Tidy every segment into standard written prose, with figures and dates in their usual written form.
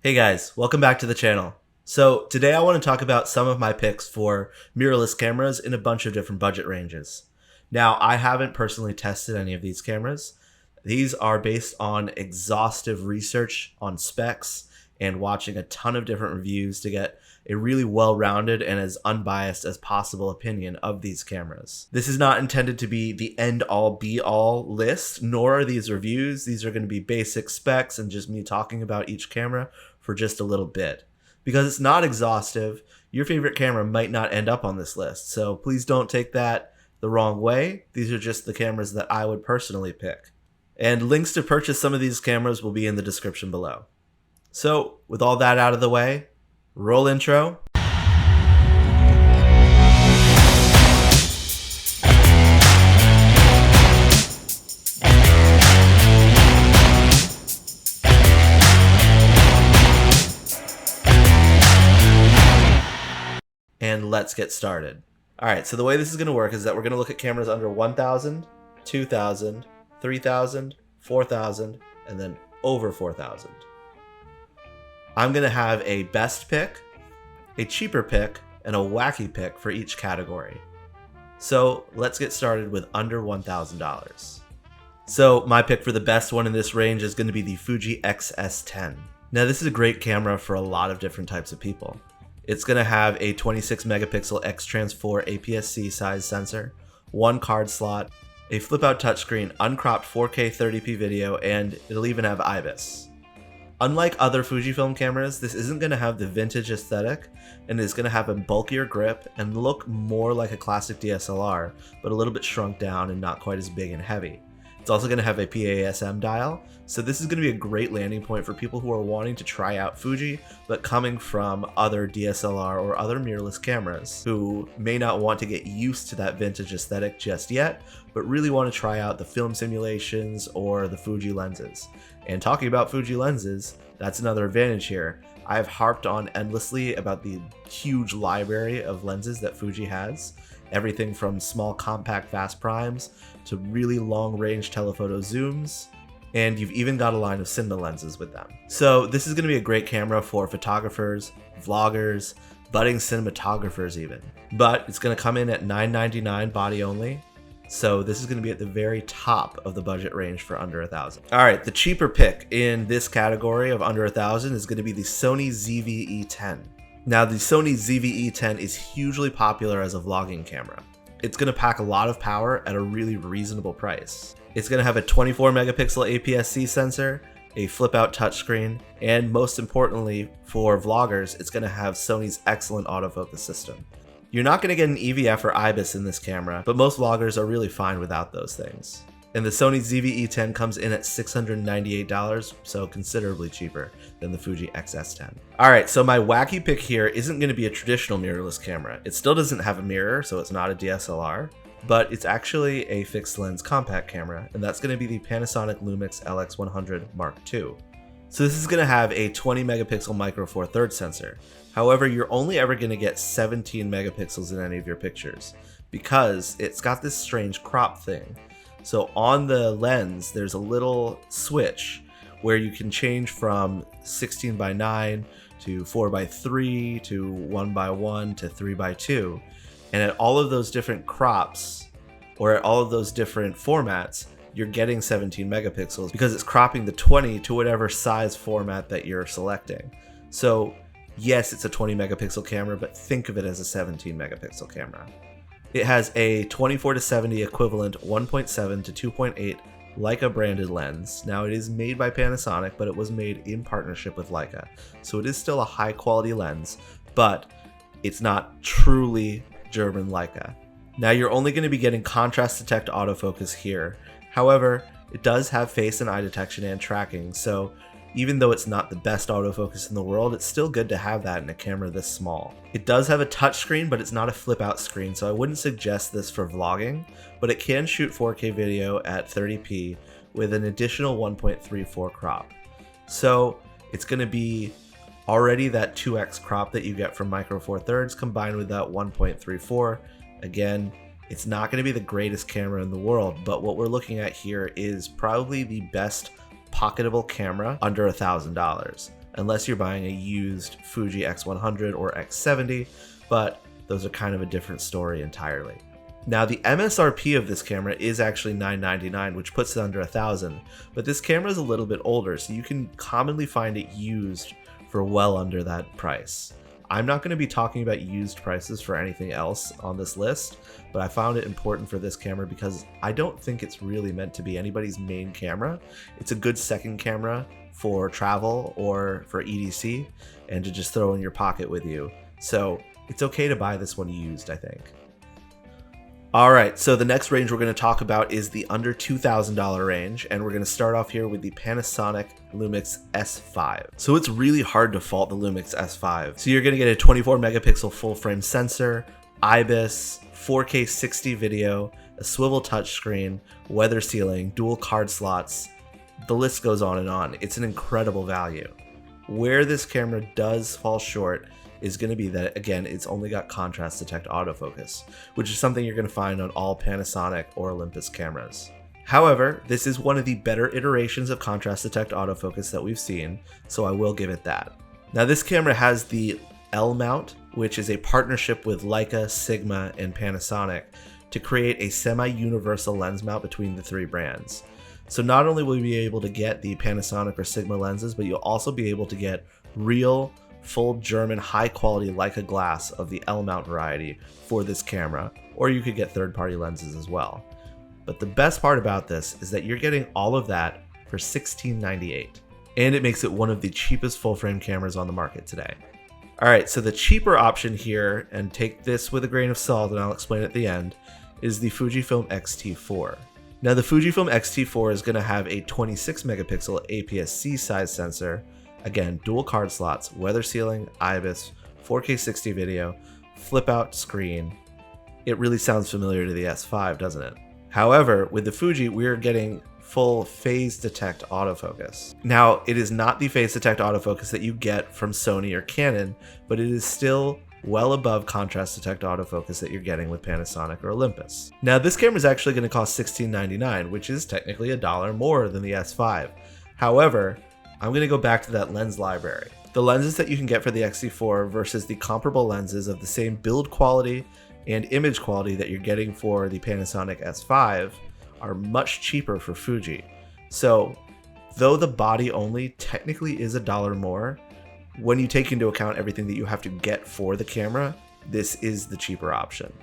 Hey guys, welcome back to the channel. So today I want to talk about some of my picks for mirrorless cameras in a bunch of different budget ranges. Now, I haven't personally tested any of these cameras. These are based on exhaustive research on specs and watching a ton of different reviews to get a really well-rounded and as unbiased as possible opinion of these cameras. This is not intended to be the end-all be-all list, nor are these reviews. These are going to be basic specs and just me talking about each camera for just a little bit. Because it's not exhaustive, your favorite camera might not end up on this list, so please don't take that the wrong way. These are just the cameras that I would personally pick. And links to purchase some of these cameras will be in the description below. So, with all that out of the way, roll intro. And let's get started. Alright, so the way this is going to work is that we're going to look at cameras under 1,000, 2,000, 3,000, 4,000, and then over 4,000. I'm going to have a best pick, a cheaper pick, and a wacky pick for each category. So let's get started with under $1,000. So my pick for the best one in this range is going to be the Fuji XS10. Now this is a great camera for a lot of different types of people. It's going to have a 26 megapixel X-Trans4 APS-C size sensor, one card slot, a flip-out touchscreen, uncropped 4K 30p video, and it'll even have IBIS. Unlike other Fujifilm cameras, this isn't going to have the vintage aesthetic, and it's going to have a bulkier grip and look more like a classic DSLR, but a little bit shrunk down and not quite as big and heavy. It's also going to have a PASM dial, so this is going to be a great landing point for people who are wanting to try out Fuji, but coming from other DSLR or other mirrorless cameras, who may not want to get used to that vintage aesthetic just yet, but really want to try out the film simulations or the Fuji lenses. And talking about Fuji lenses, that's another advantage here. I've harped on endlessly about the huge library of lenses that Fuji has. Everything from small compact fast primes to really long range telephoto zooms, and you've even got a line of cinema lenses with them. So this is going to be a great camera for photographers, vloggers, budding cinematographers even. But it's going to come in at $999 body only. So this is going to be at the very top of the budget range for under 1,000. All right, the cheaper pick in this category of under 1,000 is going to be the Sony ZV-E10. Now, the Sony ZV-E10 is hugely popular as a vlogging camera. It's going to pack a lot of power at a really reasonable price. It's going to have a 24 megapixel APS-C sensor, a flip-out touchscreen, and most importantly for vloggers, it's going to have Sony's excellent autofocus system. You're not going to get an EVF or IBIS in this camera, but most vloggers are really fine without those things. And the Sony ZV-E10 comes in at $698, so considerably cheaper than the Fuji XS10. Alright, so my wacky pick here isn't going to be a traditional mirrorless camera. It still doesn't have a mirror, so it's not a DSLR, but it's actually a fixed lens compact camera, and that's going to be the Panasonic Lumix LX100 Mark II. So this is going to have a 20 megapixel micro four thirds sensor. However, you're only ever going to get 17 megapixels in any of your pictures, because it's got this strange crop thing. So on the lens, there's a little switch where you can change from 16:9 to 4:3 to 1:1 to 3:2. And at all of those different crops, or at all of those different formats, you're getting 17 megapixels because it's cropping the 20 to whatever size format that you're selecting. So yes, it's a 20 megapixel camera, but think of it as a 17 megapixel camera. It has a 24-70 equivalent 1.7 to 2.8 Leica branded lens. Now it is made by Panasonic, but it was made in partnership with Leica. So it is still a high quality lens, but it's not truly German Leica. Now you're only going to be getting contrast detect autofocus here. However, it does have face and eye detection and tracking, so even though it's not the best autofocus in the world, it's still good to have that in a camera this small. It does have a touchscreen, but it's not a flip-out screen, so I wouldn't suggest this for vlogging, but it can shoot 4K video at 30p with an additional 1.34 crop. So it's going to be already that 2x crop that you get from Micro Four Thirds combined with that 1.34. Again, it's not going to be the greatest camera in the world, but what we're looking at here is probably the best pocketable camera under $1,000. unless you're buying a used Fuji X100 or X70, but those are kind of a different story entirely. Now the MSRP of this camera is actually $999, which puts it under $1,000, but this camera is a little bit older, so you can commonly find it used for well under that price. I'm not going to be talking about used prices for anything else on this list, but I found it important for this camera because I don't think it's really meant to be anybody's main camera. It's a good second camera for travel or for EDC and to just throw in your pocket with you. So it's okay to buy this one used, I think. Alright, so the next range we're going to talk about is the under $2,000 range, and we're going to start off here with the Panasonic Lumix S5. So it's really hard to fault the Lumix S5. So you're going to get a 24 megapixel full frame sensor, IBIS, 4K 60 video, a swivel touchscreen, weather sealing, dual card slots. The list goes on and on. It's an incredible value. Where this camera does fall short is going to be that, again, it's only got contrast detect autofocus, which is something you're going to find on all Panasonic or Olympus cameras. However, this is one of the better iterations of contrast detect autofocus that we've seen, so I will give it that. Now this camera has the L mount, which is a partnership with Leica, Sigma, and Panasonic to create a semi-universal lens mount between the three brands. So not only will you be able to get the Panasonic or Sigma lenses, but you'll also be able to get real full German high quality Leica glass of the L mount variety for this camera, or you could get third-party lenses as well. But the best part about this is that you're getting all of that for $1698, and it makes it one of the cheapest full-frame cameras on the market today. Alright, so the cheaper option here, and take this with a grain of salt and I'll explain at the end, is the Fujifilm X-T4. Now the Fujifilm X-T4 is going to have a 26 megapixel APS-C size sensor. Again, dual card slots, weather sealing, IBIS, 4K 60 video, flip out screen. It really sounds familiar to the S5, doesn't it? However, with the Fuji, we're getting full phase detect autofocus. Now, it is not the phase detect autofocus that you get from Sony or Canon, but it is still well above contrast detect autofocus that you're getting with Panasonic or Olympus. Now, this camera is actually going to cost $1699, which is technically $1 more than the S5. However, I'm going to go back to that lens library. The lenses that you can get for the X-T4 versus the comparable lenses of the same build quality and image quality that you're getting for the Panasonic S5 are much cheaper for Fuji. So, though the body only technically is $1 more, when you take into account everything that you have to get for the camera, this is the cheaper option.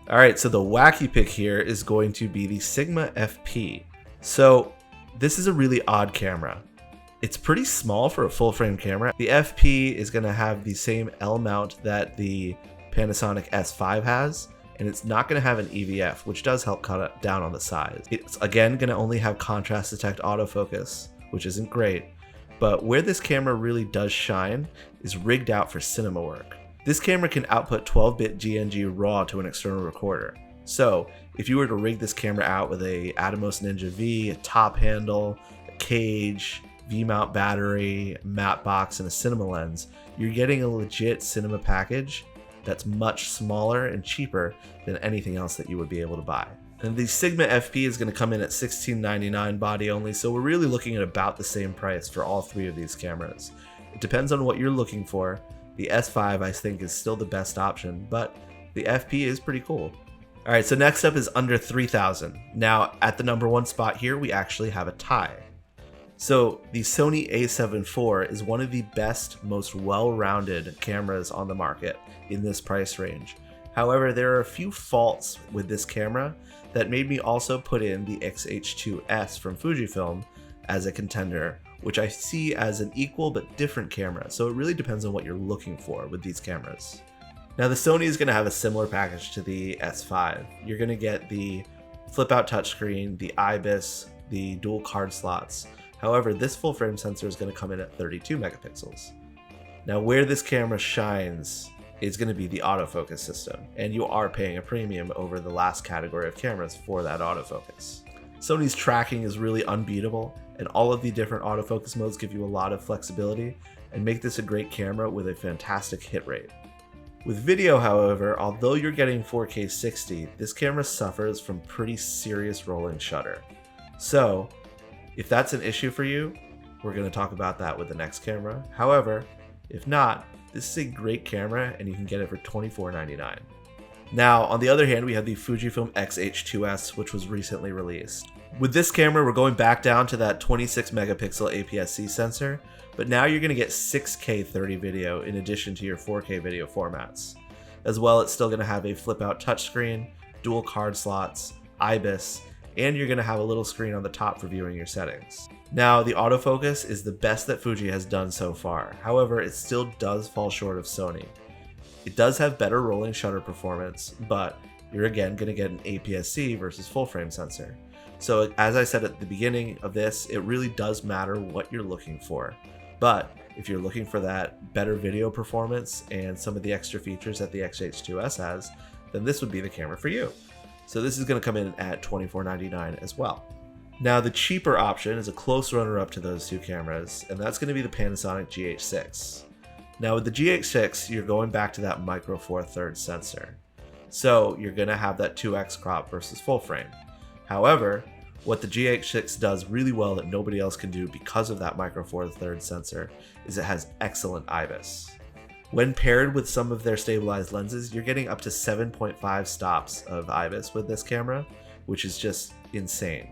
Alright, so the wacky pick here is going to be the Sigma FP. So, this is a really odd camera. It's pretty small for a full frame camera. The FP is going to have the same L mount that the Panasonic S5 has, and it's not going to have an EVF, which does help cut down on the size. It's again going to only have contrast detect autofocus, which isn't great, but where this camera really does shine is rigged out for cinema work. This camera can output 12-bit GNG RAW to an external recorder. So if you were to rig this camera out with a Atomos Ninja V, a top handle, a cage, V-mount battery, matte box, and a cinema lens, you're getting a legit cinema package that's much smaller and cheaper than anything else that you would be able to buy. And the Sigma FP is going to come in at $1699 body only, so we're really looking at about the same price for all three of these cameras. It depends on what you're looking for. The S5 I think is still the best option, but the FP is pretty cool. Alright, so next up is under $3,000. Now at the number one spot here we actually have a tie. So the Sony a7 IV is one of the best, most well-rounded cameras on the market in this price range. However, there are a few faults with this camera that made me also put in the X-H2S from Fujifilm as a contender, which I see as an equal but different camera, so it really depends on what you're looking for with these cameras. Now the Sony is going to have a similar package to the S5. You're going to get the flip-out touchscreen, the IBIS, the dual card slots. However, this full frame sensor is going to come in at 32 megapixels. Now where this camera shines is going to be the autofocus system, and you are paying a premium over the last category of cameras for that autofocus. Sony's tracking is really unbeatable, and all of the different autofocus modes give you a lot of flexibility and make this a great camera with a fantastic hit rate. With video, however, although you're getting 4K 60, this camera suffers from pretty serious rolling shutter. So, if that's an issue for you, we're going to talk about that with the next camera. However, if not, this is a great camera and you can get it for $24.99. Now, on the other hand, we have the Fujifilm X-H2S, which was recently released. With this camera, we're going back down to that 26 megapixel APS-C sensor, but now you're going to get 6K 30 video in addition to your 4K video formats. As well, it's still going to have a flip-out touchscreen, dual card slots, IBIS, and you're going to have a little screen on the top for viewing your settings. Now, the autofocus is the best that Fuji has done so far. However, it still does fall short of Sony. It does have better rolling shutter performance, but you're again going to get an APS-C versus full frame sensor. So as I said at the beginning of this, it really does matter what you're looking for. But if you're looking for that better video performance and some of the extra features that the X-H2S has, then this would be the camera for you. So this is going to come in at $24.99 as well. Now the cheaper option is a close runner-up to those two cameras, and that's going to be the Panasonic GH6. Now with the GH6, you're going back to that micro four thirds sensor. So you're going to have that 2x crop versus full frame. However, what the GH6 does really well that nobody else can do because of that micro four thirds sensor is it has excellent IBIS. When paired with some of their stabilized lenses, you're getting up to 7.5 stops of IBIS with this camera, which is just insane.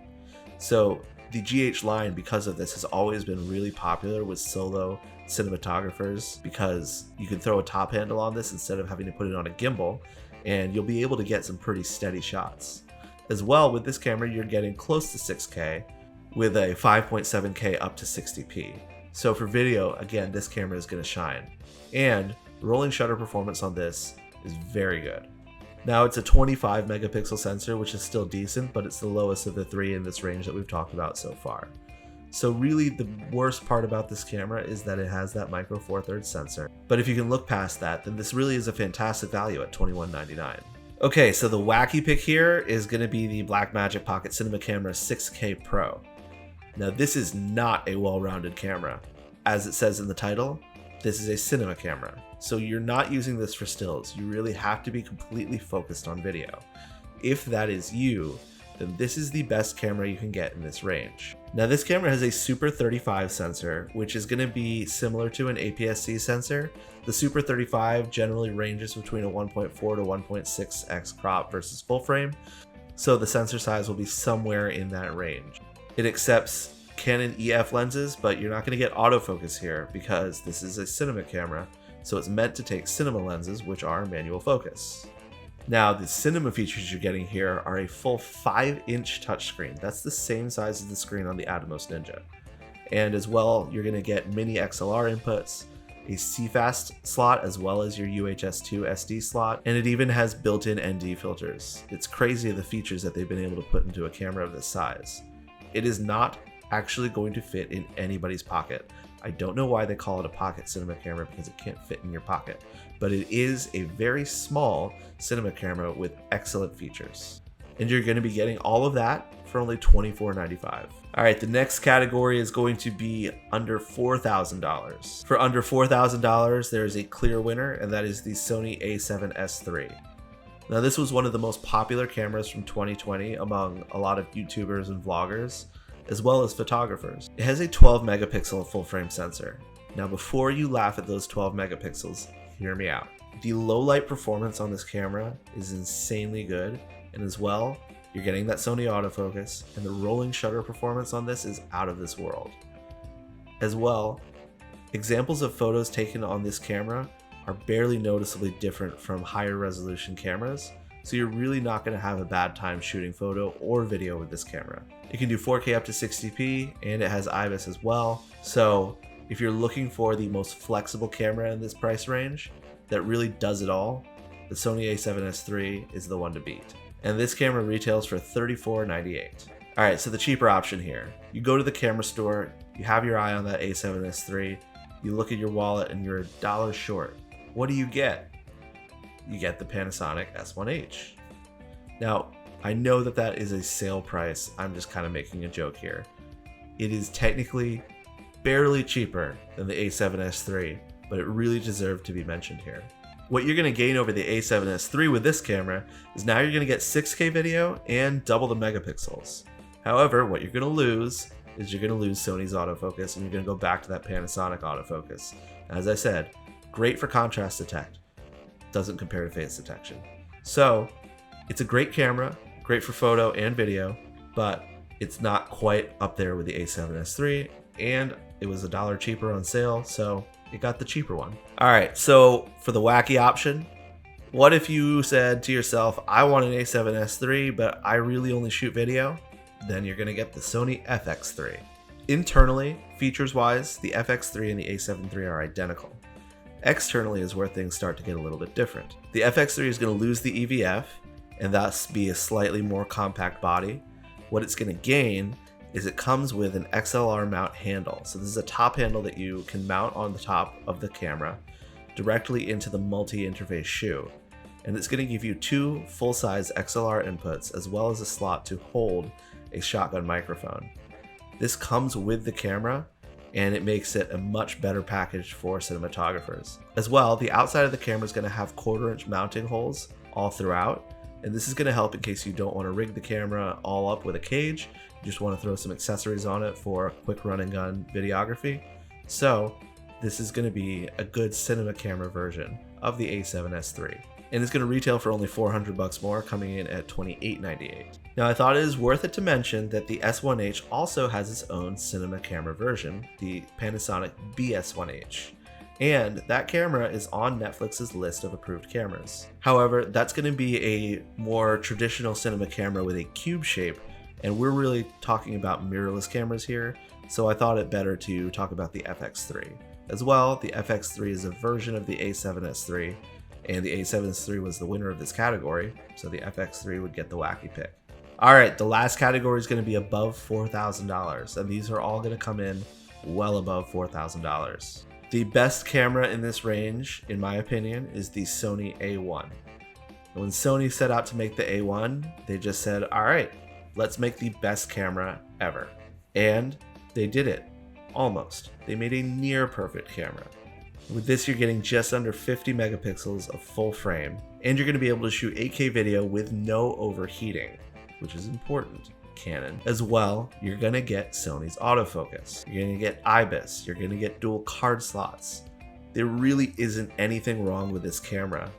So the GH line, because of this, has always been really popular with solo cinematographers because you can throw a top handle on this instead of having to put it on a gimbal, and you'll be able to get some pretty steady shots. As well, with this camera, you're getting close to 6K with a 5.7K up to 60p. So for video, again, this camera is going to shine. And rolling shutter performance on this is very good. Now it's a 25 megapixel sensor, which is still decent, but it's the lowest of the three in this range that we've talked about so far. So really the worst part about this camera is that it has that micro four thirds sensor. But if you can look past that, then this really is a fantastic value at $21.99. Okay, so the wacky pick here is going to be the Blackmagic Pocket Cinema Camera 6K Pro. Now this is not a well-rounded camera. As it says in the title, this is a cinema camera. So you're not using this for stills. You really have to be completely focused on video. If that is you, then this is the best camera you can get in this range. Now this camera has a Super 35 sensor, which is going to be similar to an APS-C sensor. The Super 35 generally ranges between a 1.4 to 1.6x crop versus full frame, so the sensor size will be somewhere in that range. It accepts Canon EF lenses, but you're not going to get autofocus here because this is a cinema camera, so it's meant to take cinema lenses, which are manual focus. Now, the cinema features you're getting here are a full 5-inch touchscreen. That's the same size as the screen on the Atomos Ninja. And as well, you're going to get mini XLR inputs, a CFast slot, as well as your UHS-2 SD slot, and it even has built-in ND filters. It's crazy the features that they've been able to put into a camera of this size. It is not actually going to fit in anybody's pocket. I don't know why they call it a pocket cinema camera because it can't fit in your pocket, but it is a very small cinema camera with excellent features. And you're going to be getting all of that for only $24.95. Alright, the next category is going to be under $4,000. For under $4,000, there is a clear winner, and that is the Sony a7S III. Now this was one of the most popular cameras from 2020 among a lot of YouTubers and vloggers, as well as photographers. It has a 12 megapixel full frame sensor. Now before you laugh at those 12 megapixels, hear me out. The low light performance on this camera is insanely good, and as well, you're getting that Sony autofocus, and the rolling shutter performance on this is out of this world. As well, examples of photos taken on this camera are barely noticeably different from higher resolution cameras, so you're really not going to have a bad time shooting photo or video with this camera. It can do 4K up to 60p, and it has IBIS as well, so if you're looking for the most flexible camera in this price range that really does it all, the Sony a7S III is the one to beat. And this camera retails for $34.98. Alright, so the cheaper option here. You go to the camera store, you have your eye on that a7S III, you look at your wallet and you're $1 short. What do you get? You get the Panasonic S1H. Now, I know that that is a sale price. I'm just kind of making a joke here. It is technically barely cheaper than the a7S III, but it really deserved to be mentioned here. What you're going to gain over the a7S III with this camera is now you're going to get 6K video and double the megapixels. However, what you're going to lose is you're going to lose Sony's autofocus and you're going to go back to that Panasonic autofocus. As I said, great for contrast detect, doesn't compare to face detection. So it's a great camera, great for photo and video, but it's not quite up there with the A7S III, and it was $1 cheaper on sale, so it got the cheaper one. All right, so for the wacky option, what if you said to yourself, I want an A7S III, but I really only shoot video? Then you're gonna get the Sony FX3. Internally, features-wise, the FX3 and the A7 III are identical. Externally is where things start to get a little bit different. The FX3 is going to lose the EVF and thus be a slightly more compact body. What it's going to gain is it comes with an XLR mount handle. So this is a top handle that you can mount on the top of the camera directly into the multi-interface shoe. And it's going to give you 2 full-size XLR inputs as well as a slot to hold a shotgun microphone. This comes with the camera, and it makes it a much better package for cinematographers. As well, the outside of the camera is going to have 1/4-inch mounting holes all throughout, and this is going to help in case you don't want to rig the camera all up with a cage, you just want to throw some accessories on it for quick run and gun videography. So this is going to be a good cinema camera version of the A7S III. And it's going to retail for only $400 more, coming in at $28.98. Now I thought it is worth it to mention that the S1H also has its own cinema camera version, the Panasonic BS1H. And that camera is on Netflix's list of approved cameras. However, that's going to be a more traditional cinema camera with a cube shape, and we're really talking about mirrorless cameras here, so I thought it better to talk about the FX3. As well, the FX3 is a version of the A7S III, and the A7S III was the winner of this category, so the FX3 would get the wacky pick. Alright, the last category is going to be above $4,000, and these are all going to come in well above $4,000. The best camera in this range, in my opinion, is the Sony A1. And when Sony set out to make the A1, they just said, alright, let's make the best camera ever. And they did it. Almost. They made a near perfect camera. With this, you're getting just under 50 megapixels of full frame, and you're going to be able to shoot 8K video with no overheating, which is important. Canon. As well, you're going to get Sony's autofocus. You're going to get IBIS. You're going to get dual card slots. There really isn't anything wrong with this camera.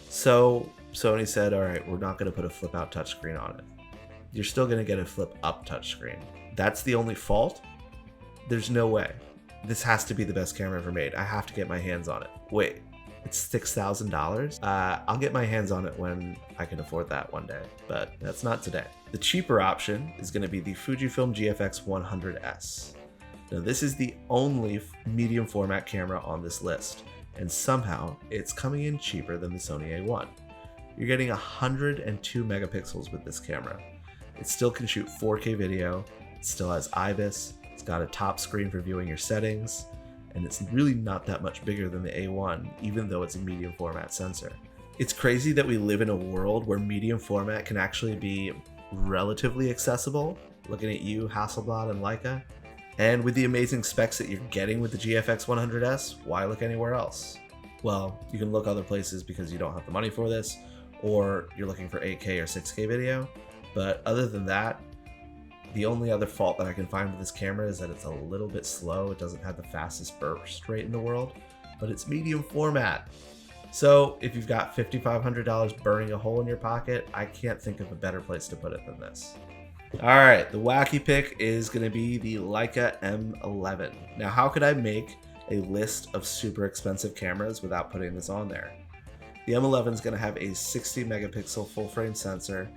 So Sony said, all right, we're not going to put a flip out touchscreen on it. You're still going to get a flip up touchscreen. That's the only fault? There's no way. This has to be the best camera ever made. I have to get my hands on it. Wait, it's $6,000? I'll get my hands on it when I can afford that one day, but that's not today. The cheaper option is going to be the Fujifilm GFX 100S. Now this is the only medium format camera on this list, and somehow it's coming in cheaper than the Sony A1. You're getting 102 megapixels with this camera. It still can shoot 4K video, it still has IBIS, it's got a top screen for viewing your settings, and it's really not that much bigger than the A1, even though it's a medium format sensor. It's crazy that we live in a world where medium format can actually be relatively accessible, looking at you, Hasselblad and Leica. And with the amazing specs that you're getting with the GFX 100S, why look anywhere else? Well, you can look other places because you don't have the money for this, or you're looking for 8K or 6K video, but other than that, the only other fault that I can find with this camera is that it's a little bit slow. It doesn't have the fastest burst rate in the world, but it's medium format. So if you've got $5,500 burning a hole in your pocket, I can't think of a better place to put it than this. All right, the wacky pick is going to be the Leica M11. Now, how could I make a list of super expensive cameras without putting this on there? The M11 is going to have a 60 megapixel full frame sensor,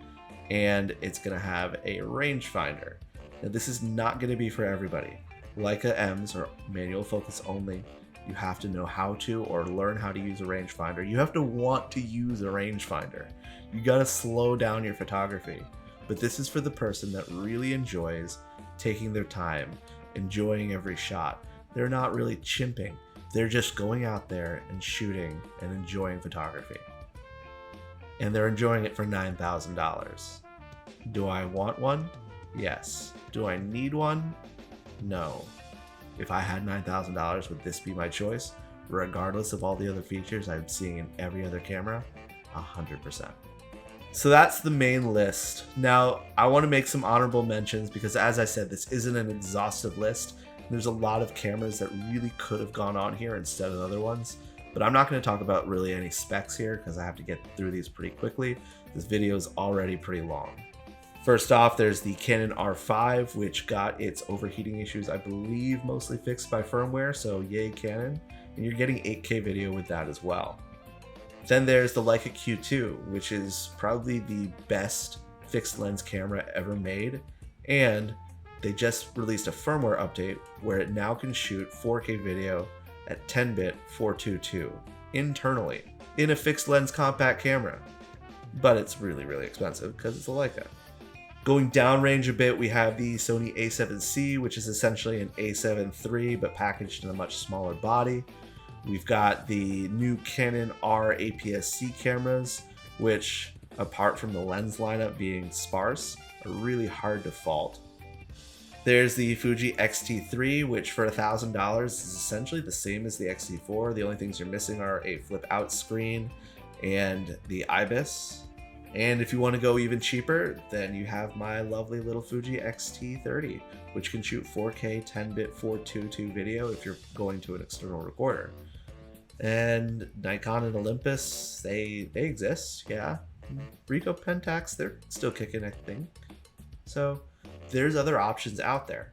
and it's going to have a rangefinder. Now, this is not going to be for everybody. Leica M's are manual focus only. You have to know how to or learn how to use a rangefinder. You have to want to use a rangefinder. You got to slow down your photography. But this is for the person that really enjoys taking their time, enjoying every shot. They're not really chimping. They're just going out there and shooting and enjoying photography. And they're enjoying it for $9,000. Do I want one? Yes. Do I need one? No. If I had $9,000, would this be my choice? Regardless of all the other features I'm seeing in every other camera? 100%. So that's the main list. Now, I want to make some honorable mentions because, as I said, this isn't an exhaustive list. There's a lot of cameras that really could have gone on here instead of other ones. But I'm not going to talk about really any specs here because I have to get through these pretty quickly. This video is already pretty long. First off, there's the Canon R5, which got its overheating issues, I believe, mostly fixed by firmware, so yay Canon. And you're getting 8K video with that as well. Then there's the Leica Q2, which is probably the best fixed lens camera ever made, and they just released a firmware update where it now can shoot 4K video at 10-bit 422 internally in a fixed lens compact camera. But it's really, really expensive because it's a Leica. Going downrange a bit, we have the Sony A7C, which is essentially an A7 III but packaged in a much smaller body. We've got the new Canon R APS-C cameras, which, apart from the lens lineup being sparse, are really hard to fault. There's the Fuji X-T3, which for $1,000 is essentially the same as the X-T4. The only things you're missing are a flip-out screen and the IBIS. And if you want to go even cheaper, then you have my lovely little Fuji X-T30, which can shoot 4K 10-bit 422 video if you're going to an external recorder. And Nikon and Olympus, they exist, yeah. Ricoh Pentax, they're still kicking, I think. So there's other options out there.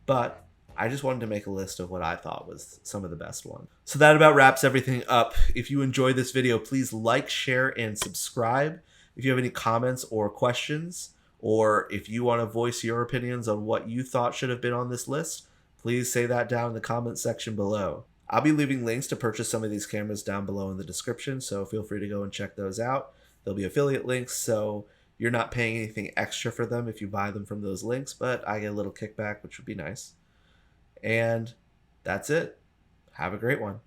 But I just wanted to make a list of what I thought was some of the best ones. So that about wraps everything up. If you enjoyed this video, please like, share, and subscribe. If you have any comments or questions, or if you want to voice your opinions on what you thought should have been on this list, please say that down in the comment section below. I'll be leaving links to purchase some of these cameras down below in the description, so feel free to go and check those out. There'll be affiliate links, so you're not paying anything extra for them if you buy them from those links, but I get a little kickback, which would be nice. And that's it. Have a great one.